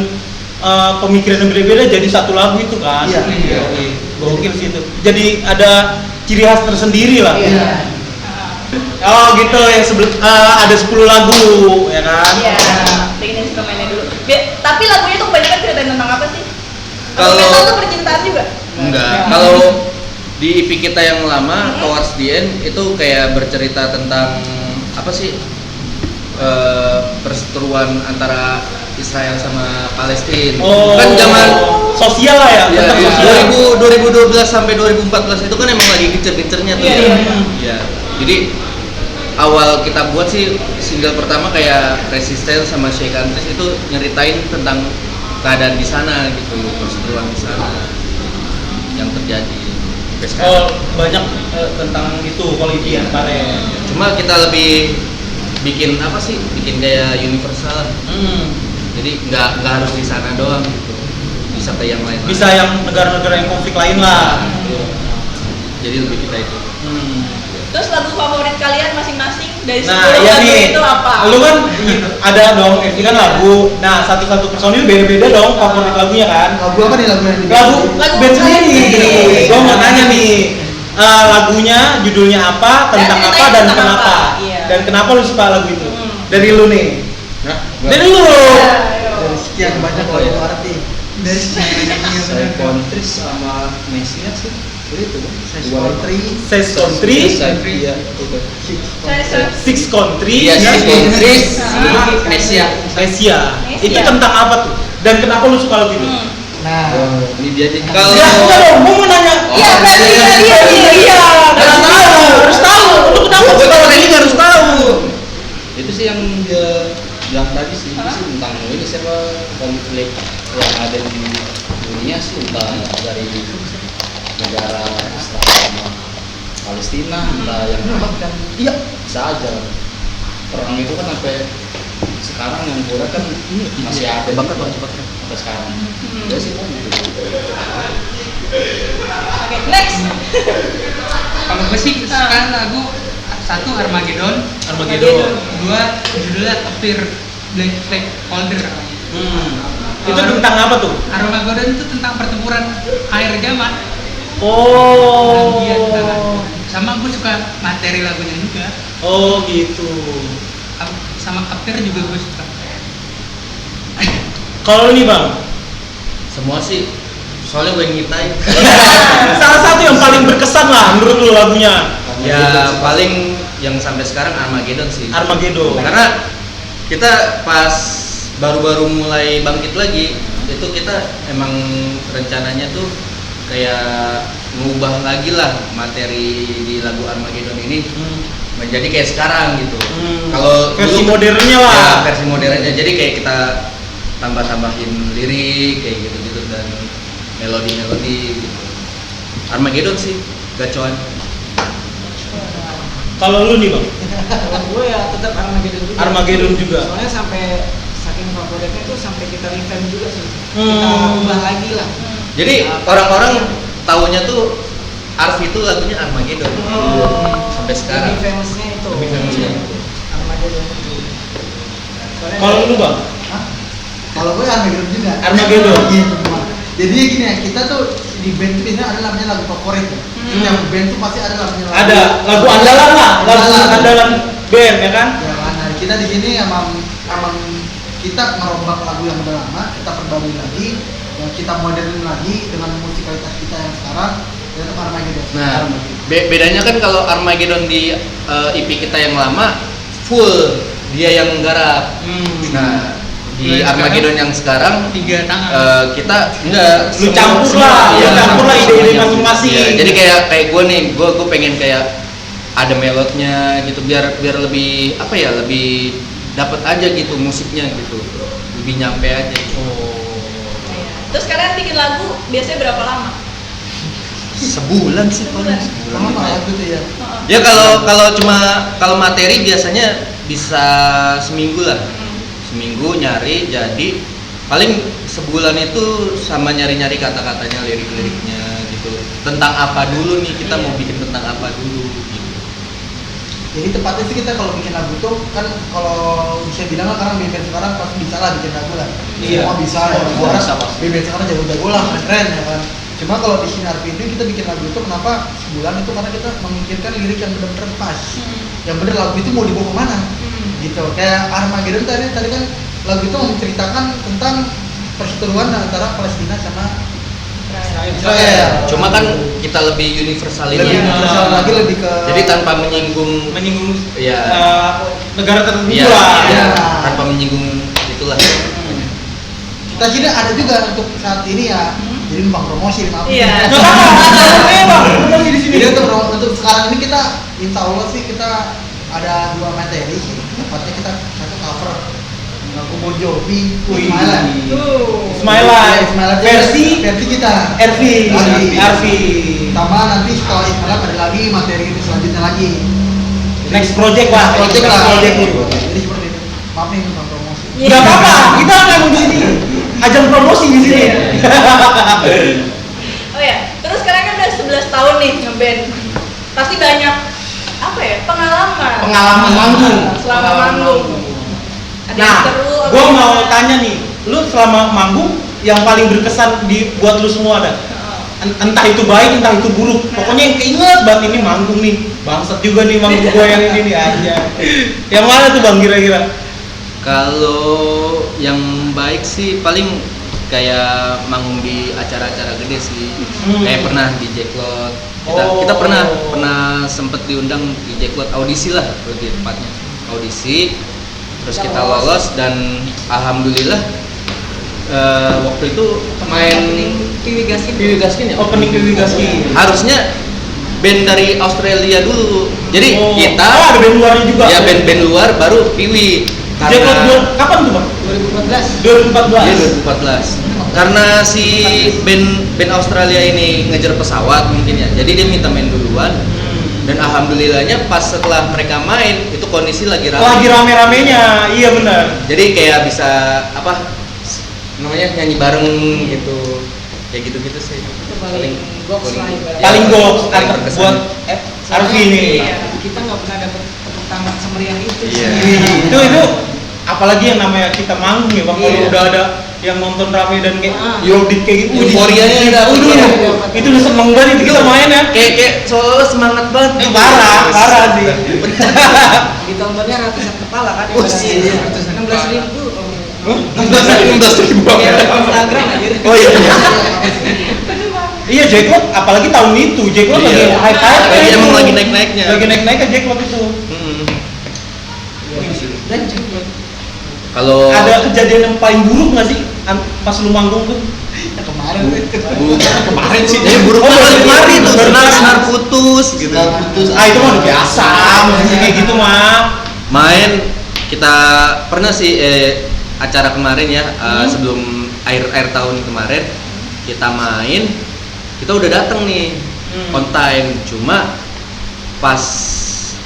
pemikiran yang beda-beda jadi satu lagu itu kan? Iya. Gokil sih itu. Jadi ada ciri khas tersendiri lah. Iya. Oh gitu, yang ada 10 lagu ya kan? Iya, bikin instrumennya dulu. Tapi lagunya tuh kebanyakan ceritain tentang apa sih? Kalau- Metal tuh percintaan juga? Enggak. Kalau di EP kita yang lama Towards the End itu kayak bercerita tentang apa sih? Perseteruan antara Israel sama Palestina. Oh, Kan zaman sosial lah ya, ya, tentang ya, sosial. 2012 sampai 2014 itu kan emang lagi gencer-gencernya tuh. Iya, ya. iya. Iya. Jadi awal kita buat sih single pertama kayak Resistance sama Shake Countries itu nyeritain tentang keadaan di sana gitu, perseteruan di sana yang terjadi. Sampai sekarang. Oh, banyak tentang itu kalau itu ya kemarin. Cuma kita lebih bikin apa sih? Bikin kayak universal. Jadi nggak harus di sana doang gitu. Bisa ke yang lain. Bisa yang negara-negara yang konflik lain lah. Jadi lebih kita itu. Terus lagu favorit kalian masing-masing dari 10 Nah, iya lagu nih. itu apa? Lu kan ada dong, FT kan lagu. Nah, satu-satu personil beda-beda dong favorit lagunya kan. Lagu apa nih lagu yang dibikin? Lagu Lagu band kalian sendiri. sendiri. Gua mau nanya nih, lagunya judulnya apa, tentang Dan apa ceritanya dan tentang kenapa? apa, iya. Dan kenapa lu suka lagu itu? Hmm. Dari lu nih. Nah, Dari lu. Dari sekian banyak Oh, iya. lagu arti. Dari semuanya Saya kontris sama Mesias sih. Itu Six Country, Six Country, Iya, itu. Six Country, Iya, ya. Six Countries, Ah. Mesia. Asia. Itu Asia. tentang apa tuh? Dan kenapa lu suka lagu itu? Nah, Ini dia aja. Kalau Ya, enggak dong, gua mau nanya. Iya, berarti iya. Harus tahu. Lu kenapa Gua suka tahu lagu ini itu? harus tahu. Itu sih yang dia bilang tadi sih, itu sih tentang ini siapa konflik yang ada di dunia sih, entah dari negara Israel sama Palestina, entah yang kan Iya. bisa aja perang itu kan sampai sekarang yang gue lihat kan masih ada sampai sekarang. Ya sih kan gitu. Oke, next. Kalau gue sih suka lagu satu Armageddon, dua judulnya Appear Black Flag Holder. Itu tentang apa tuh? Armageddon itu tentang pertempuran akhir zaman. Oh. Iya, tentang- sama gue suka materi lagunya juga. Oh gitu. Sama Appear juga gue suka. Kalau ini bang, Semua sih soalnya gue yang nyiptain. salah satu yang paling berkesan lah menurut lu lagunya Ya paling yang sampai sekarang Armageddon sih. Armageddon. Karena kita pas baru-baru mulai bangkit lagi itu kita emang rencananya tuh kayak ngubah lagi lah materi di lagu Armageddon ini menjadi kayak sekarang gitu. Kalau Versi dulu- modernnya lah. Ya, versi modernnya. Jadi kayak kita tambah-tambahin lirik kayak gitu-gitu dan melodi-melodi gitu. Armageddon sih gacoan. Kalau lu nih bang, Kalau gue ya tetap Armageddon juga. Armageddon juga. Soalnya sampai saking favoritnya tuh sampai kita revamp juga sih. Hmm. Kita ubah lagi lah. Jadi orang-orang taunya tuh Arfi itu lagunya Armageddon sampai sekarang. Lebih famousnya itu. Lebih famousnya itu. Armageddon itu. Soalnya Kalau lu bang, Hah? Kalau gue Armageddon juga. Armageddon. Iya semua. Jadi gini ya, kita tuh di band tuh biasanya ada namanya lagu favorit ya. Setiap band tuh pasti ada namanya lagu. ada lagu andalan lah, lagu andalan band ya kan? Ya kan, nah, kita di sini emang kita merombak lagu yang udah lama, kita perbarui lagi, ya kita modernin lagi dengan musikalitas kita yang sekarang, itu Armageddon. Nah, bedanya kan kalau Armageddon di EP kita yang lama full dia yang garap. Nah, di Nah, Armageddon yang sekarang 3 tangan. kita enggak Lu campur lah, iya, lu campur lah ide-ide semuanya. masing-masing. Iya, jadi kayak gue nih, gue pengen kayak ada melodnya gitu biar lebih apa ya, lebih dapat aja gitu musiknya gitu, lebih nyampe aja gitu. Iya. Terus kalian bikin lagu biasanya berapa lama? Sebulan sih paling Lama lumayan. lagu tuh ya. Ya kalau materi biasanya bisa seminggu lah, seminggu nyari jadi paling sebulan itu sama nyari-nyari kata-katanya, lirik-liriknya gitu, tentang apa dulu nih kita mau bikin tentang apa dulu gitu. Jadi tepatnya sih kita kalau bikin lagu tuh kan kalau bisa bilang lah sekarang band sekarang pasti bisa lah bikin lagu lah. Iya. Semua bisa ya. Semua Semua bisa, orang pasti. band sekarang jago-jago lah, keren ya kan. Cuma kalau di Sinar Video kita bikin lagu itu kenapa sebulan itu karena kita memikirkan lirik yang benar-benar pas. Yang bener lagu itu mau dibawa kemana gitu. Kayak Armageddon tadi kan lagu itu menceritakan tentang perseteruan antara Palestina sama Israel. Cuma kan kita lebih universalin lebih ya. universal lagi, lebih ke Jadi tanpa menyinggung ya, ya, negara tertentu ya, lah. ya. tanpa menyinggung itulah. kita sini ada juga untuk saat ini ya. Jadi numpang promosi maaf. Iya. Nggak apa-apa, oke bang, promosi di sini. Jadi untuk sekarang ini kita insya Allah sih kita ada 2 materi sih. Tepatnya kita satu cover lagu Bon Jovi, Wih. Ismailan. Ismailan, Ismailan versi kita. Arfi. Sama nanti setelah Ismailan ada lagi materi itu selanjutnya lagi. Next project lah, Project next lah. project nih. Jadi seperti itu. Maaf nih numpang promosi. Gak apa-apa, kita kan di sini ajang promosi di sini. Oh ya, terus kalian kan udah 11 tahun nih ngeband. Pasti banyak apa ya, Pengalaman manggung. selama manggung. Ada yang Nah, seru apa gue mau gimana? tanya nih, lu selama manggung yang paling berkesan buat lu semua ada? Entah itu baik, entah itu buruk. Pokoknya yang keinget banget ini manggung nih. Bangsat juga nih manggung gue yang ini nih aja. Yang mana tuh bang kira-kira? Kalau yang baik sih paling kayak manggung di acara-acara gede sih. Kayak pernah di Jacklot. Kita pernah sempet diundang di Jacklot, audisi lah lebih tepatnya. Audisi. Terus kita lolos dan alhamdulillah waktu itu main Piwi Gaskin. Piwi Gaskin ya. Opening Piwi Gaskin. Harusnya band dari Australia dulu. Jadi kita ada band luarnya juga. ya band luar baru Piwi. Jacklot kapan tuh bang? 2014. 2014. Iya 2014. Karena si band Australia ini ngejar pesawat mungkin ya. Jadi dia minta main duluan. Dan alhamdulillahnya pas setelah mereka main itu kondisi lagi rame. Lagi rame-ramenya, iya benar. Jadi kayak bisa apa namanya nyanyi bareng gitu. Kayak gitu-gitu sih. Itu paling goks lah ibaratnya. Paling goks paling antar berkesan. buat Arfi ini. Iya. Kita nggak pernah dapet tepuk tangan semeriah itu. Iya. Itu apalagi yang namanya kita manggung ya bang, kalau Iya. udah ada yang nonton rame dan kayak Yodit kayak gitu, euforianya dapet. udah, Iya. itu udah seneng banget itu kita main ya. Kayak seolah semangat banget. Parah sih. Ditontonnya ratusan kepala kan. Oh, iya. 16.000. 16.000 Iya, Instagram aja. Oh iya. Iya Jacklot, apalagi tahun itu Jacklot lagi Iya. high Lagi emang lagi naik-naiknya. lagi naik-naiknya Jacklot itu. Dan Kalau Ada kejadian yang paling buruk nggak sih pas lu manggung tuh? ya kemarin kemarin sih. Jadi buruk banget kemarin tuh senar putus gitu. Ah itu mah udah biasa, musik kayak gitu mah. Main kita pernah sih acara kemarin ya, sebelum akhir tahun kemarin kita main, kita udah datang nih on time, cuma pas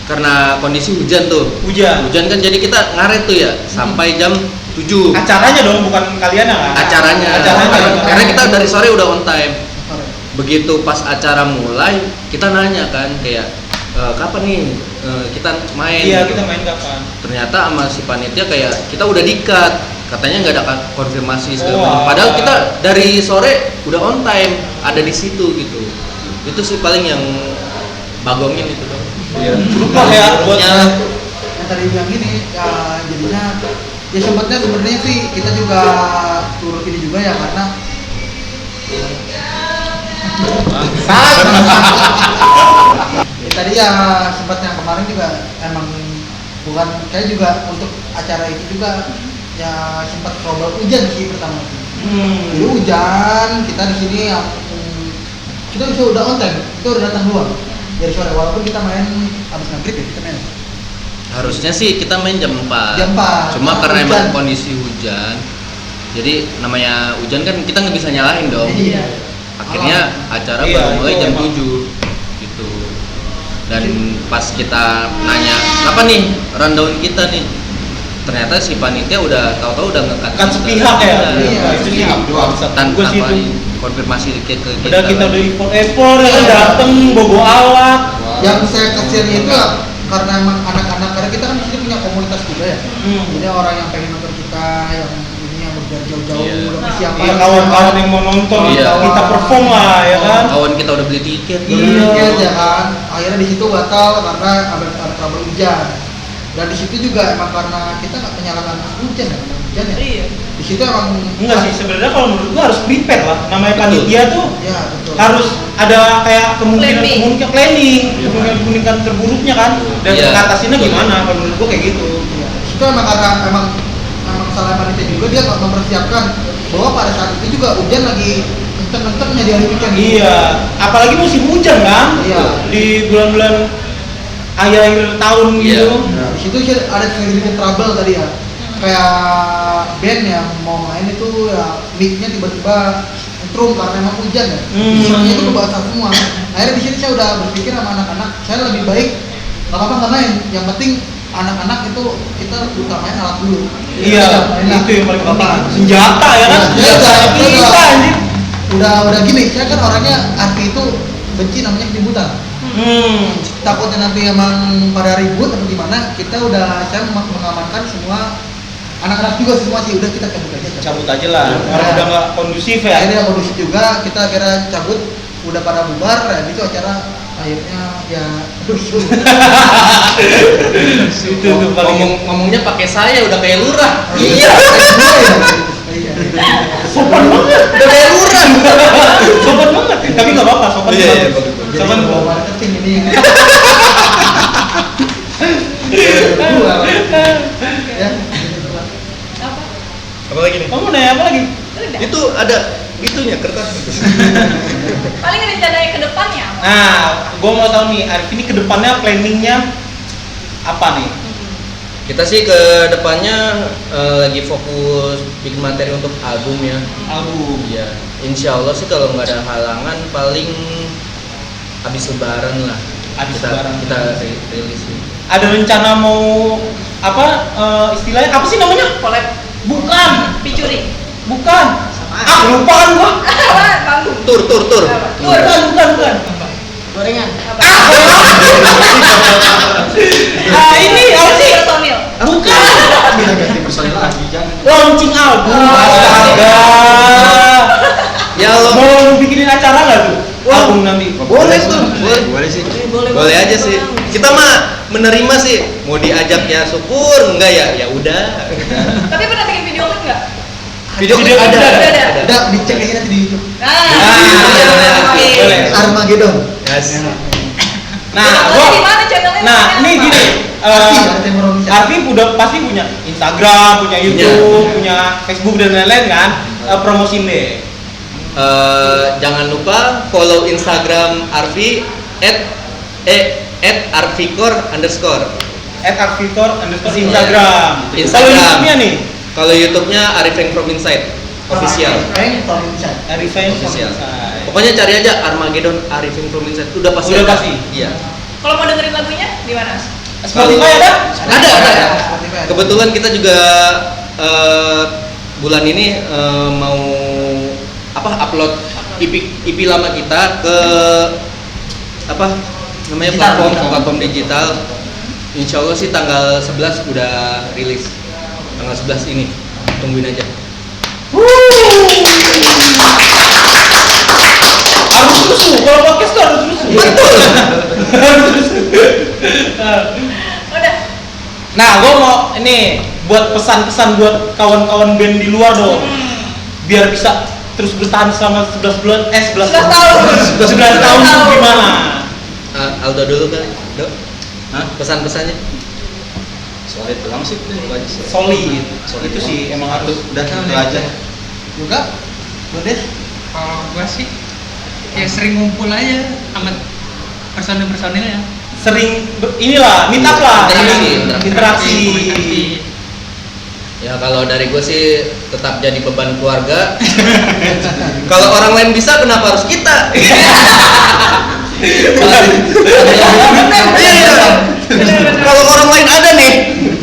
karena kondisi hujan kan, jadi kita ngaret tuh ya sampai jam 7. Acaranya dong, bukan kalian kan? Acaranya. Karena kita dari sore udah on time. Begitu pas acara mulai, kita nanya kan kayak kapan nih kita main? Iya, gitu. kita main kapan? Ternyata sama si panitia kayak kita udah di-cut, katanya nggak ada konfirmasi segala macam. Padahal kita dari sore udah on time, ada di situ gitu. Itu sih paling yang bagongin itu dong. Iya. Lupa ya buat yang tadi bilang gini ya, jadinya ya sempatnya sebenarnya sih kita juga turut ini juga ya karena ya, tadi ya sempat yang kemarin juga emang bukan kayak juga untuk acara itu juga ya sempat trouble hujan sih pertama sih. Jadi hujan kita di sini yang kita bisa udah on time, kita udah datang duluan dari sore walaupun kita main habis maghrib ya kita main. Harusnya sih kita main jam 4. Jam 4. Cuma karena hujan. emang kondisi hujan. Jadi namanya hujan kan kita nggak bisa nyalahin dong. Iya. Akhirnya acara Iya, baru mulai itu jam emang. 7 gitu. Dan pas kita nanya, "Kapan nih rundown kita nih?" Ternyata si panitia udah tahu-tahu udah nge-cut kan kita. sepihak ya. Iya, Itu sih sepihak. tanpa Tanpa konfirmasi ke kita. Udah kita udah impor ya kan, dateng bobo alat. Yang saya kasihannya itu ya, karena emang anak-anak, karena kita kan di sini punya komunitas juga ya. Jadi orang yang pengen nonton kita, yang ini yang berjalan jauh-jauh, Iya. udah persiapan. Iya, kawan-kawan yang mau nonton Iya. kita perform lah ya kan. Kawan kita udah beli tiket. Iya ya kan. Akhirnya di situ batal karena ada trouble hujan. Dan di situ juga emang karena kita nggak menyalahkan hujan ya, karena hujan ya. Iya. Di situ emang Enggak sih, sebenarnya kalau menurut gua harus prepare lah. Namanya Betul. panitia tuh ya betul. harus ada kayak kemungkinan planning, Iya. kemungkinan terburuknya kan. Dan Iya. ngatasinnya gimana? Kalau menurut gua kayak gitu. Iya. Di situ emang karena emang salah panitia juga, dia nggak mempersiapkan bahwa pada saat itu juga hujan lagi kenceng-kencengnya di hari weekend. Iya, apalagi musim hujan kan? Iya. Di bulan-bulan akhir tahun Iya. gitu. Nah, di situ sih ada sedikit trouble tadi ya. Kayak band yang mau main itu ya mic-nya tiba-tiba nyetrum karena emang hujan ya. Semuanya itu kebasah semua. Akhirnya di sini saya udah berpikir sama anak-anak, saya lebih baik nggak apa-apa nggak main. Yang penting anak-anak itu kita utamain alat dulu. Iya, itu yang paling penting. Senjata ya kan? Ya, Senjata saya kita anjir. udah gini, saya kan orangnya arti itu benci namanya keributan. Takutnya nanti emang pada ribut atau gimana, saya mengamankan semua anak-anak juga semua sih, udah kita cabut aja. Cabut aja lah. Orang udah nggak kondusif ya. Akhirnya kondusif juga, kita akhirnya cabut, udah pada bubar, dan itu acara akhirnya ya aduh. Itu tuh paling Ngomongnya pakai saya udah kayak lurah. Iya. sopan banget. Udah kayak lurah. Sopan banget. Tapi nggak apa-apa, sopan Iya, banget. iya, bagus. Jadi Sopan bawa banget. marketing ini. Ya. Apa? Apa lagi nih? Kamu nanya apa lagi? Udah. Itu ada itunya kertas. Paling rencananya ke depannya. Nah, gua mau tahu nih, Arif ini kedepannya planningnya apa nih? Kita sih ke depannya lagi fokus bikin materi untuk album ya. Album. Iya. Insya Allah sih kalau nggak ada halangan paling habis lebaran lah. Habis kita, lebaran. kita rilis. Ada rencana mau apa istilahnya apa sih namanya? Collab. Bukan. Featuring. Bukan. Lupa kan gua. Manggung. Tur. Bukan. Gorengan. Ini apa sih? Personil. Bukan. Ganti personil lagi, jangan. Launching album. Oh. Astaga. Ya Allah. Mau bikinin acara nggak tuh? Wah. Album nanti. Boleh tuh. Boleh sih. Boleh aja sih. Boleh. Kita mah menerima sih. Mau diajak ya syukur, enggak ya udah. Tapi pernah bikin video klip nggak? Video Video ada. ada. Udah dicek aja nanti di YouTube. Boleh. Boleh. Armageddon. Yes. Nah, Di mana channelnya? Nah, ini gini. Arti Indonesia. Arfi udah pasti punya Instagram, punya YouTube, punya Facebook dan lain-lain kan. Promosiin deh. Jangan lupa follow Instagram Arfi @arfikor_. @arfikor_Instagram. Kalau Instagram. YouTube-nya nih. Kalau YouTube-nya Arifeng from Inside official. Arifeng Official. Pokoknya cari aja Armageddon Arifeng from Inside, udah pasti. Udah ada. pasti. Iya. Kalau mau dengerin lagunya di mana? Spotify ada? Ada. Kebetulan kita juga bulan ini mau upload EP lama kita ke namanya platform digital. Insya Allah sih tanggal 11 udah rilis. Tanggal 11 ini, tungguin aja. Harus rusuh, kalau podcast tuh harus rusuh. Betul. Udah. Nah, gue mau ini buat pesan-pesan buat kawan-kawan band di luar dong, biar bisa terus bertahan selama 11 tahun. 11 tahun itu gimana? Aldo dulu kali, Dok. Hah? Pesan-pesannya. Solid doang sih, itu aja sih. Solid. Solid Itu doang. sih emang harus. Udah itu aja. Juga, Dodeh. Kalau gua sih ya sering ngumpul aja sama personil-personilnya. Sering inilah, meet up lah, interaksi. Ya kalau dari gue sih tetap jadi beban keluarga. Kalau orang lain bisa, kenapa harus kita? Kalau orang lain ada nih,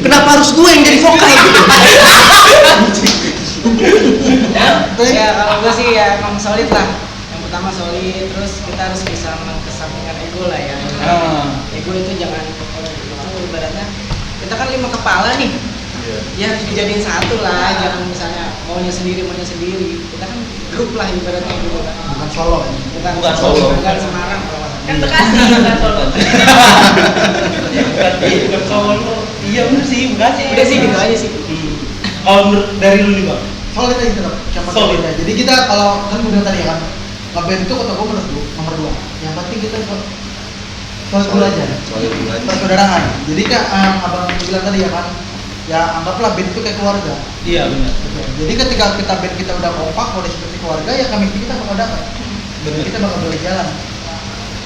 kenapa harus gue yang jadi vokal? Ya kalau gue sih ya emang solid lah. Yang pertama solid, terus kita harus bisa mengesampingkan ego lah ya. Ego itu jangan, itu ibaratnya kita kan 5 kepala nih. Ya harus dijadiin satu lah, jangan misalnya maunya sendiri. Kita kan grup lah ibaratnya gitu kan. Bukan solo. Bukan solo. Bukan Semarang kalau Kan Bekasi bukan Solo. Bukan Solo. Iya bener sih, Bekasi. udah sih gitu aja sih. Kalau menurut dari lu nih Bang? Solid aja tetap. Solid. Jadi kita kalau kan gue bilang tadi ya kan, ngeband itu kata gue nomor 2. Yang penting kita solid dulu aja. Solid dulu aja. Persaudaraan. Jadi kan abang bilang tadi ya kan, ya anggaplah band itu kayak keluarga. Iya benar. Jadi ketika band kita udah kompak, udah seperti keluarga, ya kami kita bakal dapat. Benar. Kita bakal berjalan.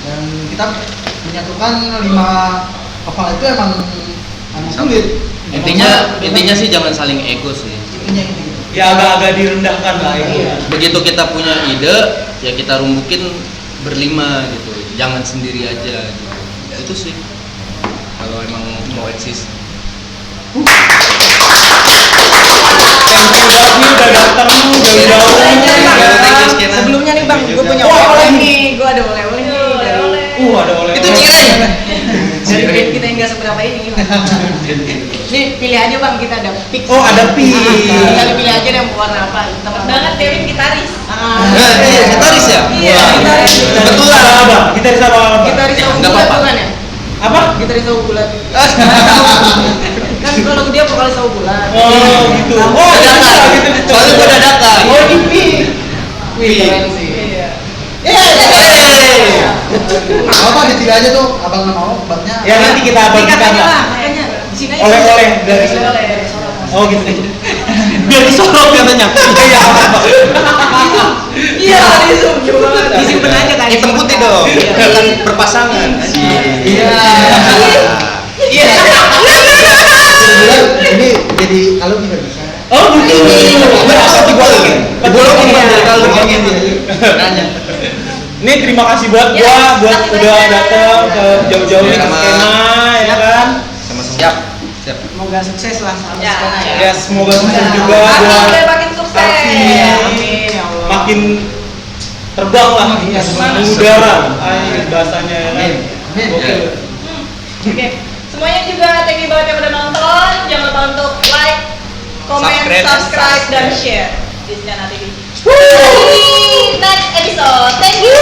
Dan kita menyatukan 5 kepala itu emang sulit. Intinya sih jangan saling ego sih. Intinya gitu. Ya agak-agak direndahkan lah itu. Begitu kita punya ide, ya kita rumbukin berlima gitu. Jangan sendiri aja gitu. Ya, itu sih. Kalau emang mau eksis. Ini udah datang jauh-jauh. Sebelumnya nih Bang, gue punya oleh-oleh nih. Gue ada oleh-oleh nih dari Ada oleh. Itu cireng. dari band kita yang nggak seberapa ini gimana? Nih pilih aja Bang, kita ada pick. Oh, ada pick. Tinggal pilih aja yang warna apa. Banget Kevin gitaris. Iya, gitaris ya? Iya, gitaris. Kebetulan. Apa? Gitaris apa? Gitaris tahu Nggak bulat apa-apa. bukan ya? Apa? Gitaris tahu bulat. Kan kalau dia vokalis tahu bulat. Oh, gitu. Oh, Dadakan. gitu. Soalnya gue dadakan. Oh, di pick. Wih, keren sih. Apa dipilih aja tuh, abang nggak mau, abangnya. Ya nanti kita bagikan Katanya lah. lah, makanya di sini aja. Oleh-oleh dari Oleh-oleh. Sorot. Oh gitu. Biar disorot katanya. Iya apa? Iya, di Zoom juga. Disimpan aja kan. Hitam putih dong. Kan berpasangan. Iya. Iya. Ini jadi kalau bisa. Oh gitu. Berapa dibolongin? Dibolongin Bang, dari kalau Ngomongin dia. nanya. Ini terima kasih buat Ya, buat kasih udah banyak. datang ke jauh-jauh nih ke Sama. skena ya kan. Sama-sama. Siap. Semoga sukses lah sama Ya. skena ya. Ya semoga sukses juga Amin, buat biar makin sukses. Alfi. Amin ya Allah. Makin terbang lah, Iya, semangat. mengudara. Bahasanya ya kan. Amin. Amin. Oke. Oke, semuanya juga thank you banget yang udah nonton. Jangan lupa untuk like, comment, subscribe dan share di Skena TV. See you next episode. Thank you.